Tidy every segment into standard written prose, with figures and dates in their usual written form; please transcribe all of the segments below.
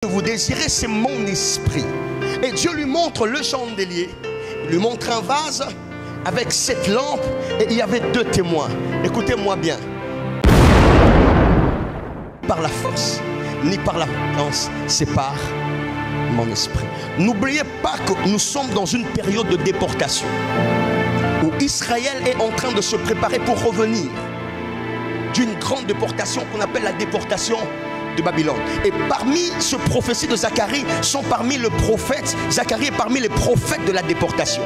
que vous désirez, c'est mon esprit. Et Dieu lui montre le chandelier, il lui montre un vase avec 7 lampes et il y avait 2 témoins. Écoutez-moi bien. Par la force, ni par la puissance, c'est par mon esprit. N'oubliez pas que nous sommes dans une période de déportation où Israël est en train de se préparer pour revenir d'une grande déportation qu'on appelle la déportation de Babylone. Et parmi ce prophétie de Zacharie sont parmi le prophète, Zacharie est parmi les prophètes de la déportation.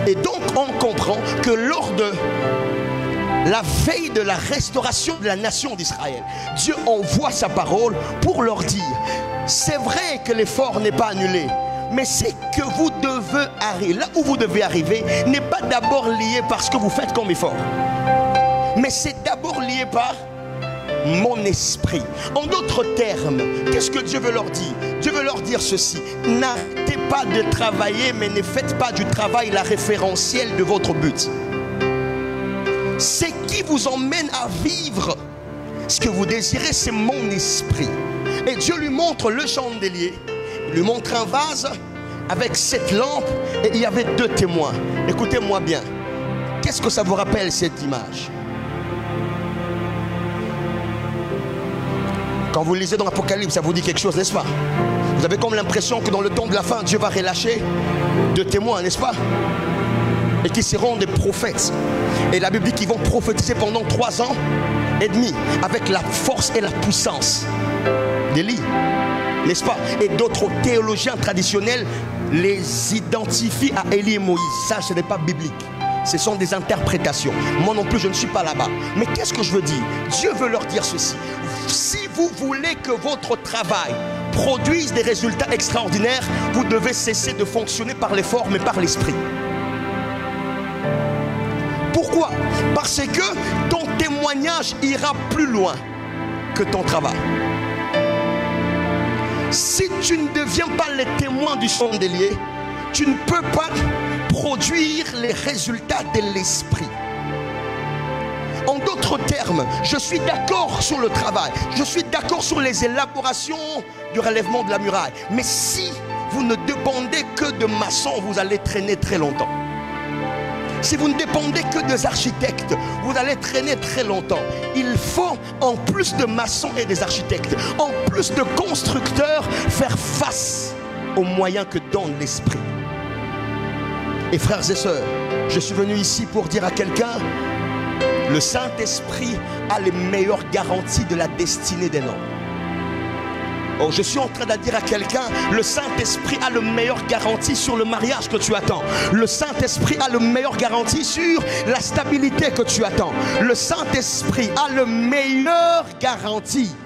Et donc on comprend que lors de la veille de la restauration de la nation d'Israël, Dieu envoie sa parole pour leur dire: c'est vrai que l'effort n'est pas annulé, mais c'est que vous devez arriver, là où vous devez arriver n'est pas d'abord lié par ce que vous faites comme effort, mais c'est d'abord lié par mon esprit. En d'autres termes, qu'est-ce que Dieu veut leur dire? Dieu veut leur dire ceci: n'arrêtez pas de travailler, mais ne faites pas du travail la référentielle de votre but. C'est qui vous emmène à vivre ce que vous désirez, c'est mon esprit. Et Dieu lui montre le chandelier, il lui montre un vase avec 7 lampes et il y avait 2 témoins. Écoutez-moi bien. Qu'est-ce que ça vous rappelle, cette image? Quand vous lisez dans l'Apocalypse, ça vous dit quelque chose, n'est-ce pas? Vous avez comme l'impression que dans le temps de la fin, Dieu va relâcher 2 témoins, n'est-ce pas? Et qui seront des prophètes. Et la Bible dit qu'ils vont prophétiser pendant 3 ans et demi avec la force et la puissance d'Élie, n'est-ce pas? Et d'autres théologiens traditionnels les identifient à Élie et Moïse. Ça, ce n'est pas biblique. Ce sont des interprétations. Moi non plus, je ne suis pas là-bas. Mais qu'est-ce que je veux dire? Dieu veut leur dire ceci: si vous voulez que votre travail produise des résultats extraordinaires, vous devez cesser de fonctionner par l'effort, mais par l'esprit. Pourquoi? Parce que ton témoignage ira plus loin que ton travail. Si tu ne deviens pas le témoin du chandelier, tu ne peux pas produire les résultats de l'esprit. En d'autres termes, je suis d'accord sur le travail, je suis d'accord sur les élaborations du relèvement de la muraille. Mais si vous ne dépendez que de maçons, vous allez traîner très longtemps. Si vous ne dépendez que des architectes, vous allez traîner très longtemps. Il faut, en plus de maçons et des architectes, en plus de constructeurs, faire face aux moyens que donne l'esprit. Et frères et sœurs, je suis venu ici pour dire à quelqu'un: le Saint-Esprit a les meilleures garanties de la destinée des hommes. Oh, je suis en train de dire à quelqu'un: le Saint-Esprit a le meilleur garantie sur le mariage que tu attends. Le Saint-Esprit a le meilleur garantie sur la stabilité que tu attends. Le Saint-Esprit a le meilleur garantie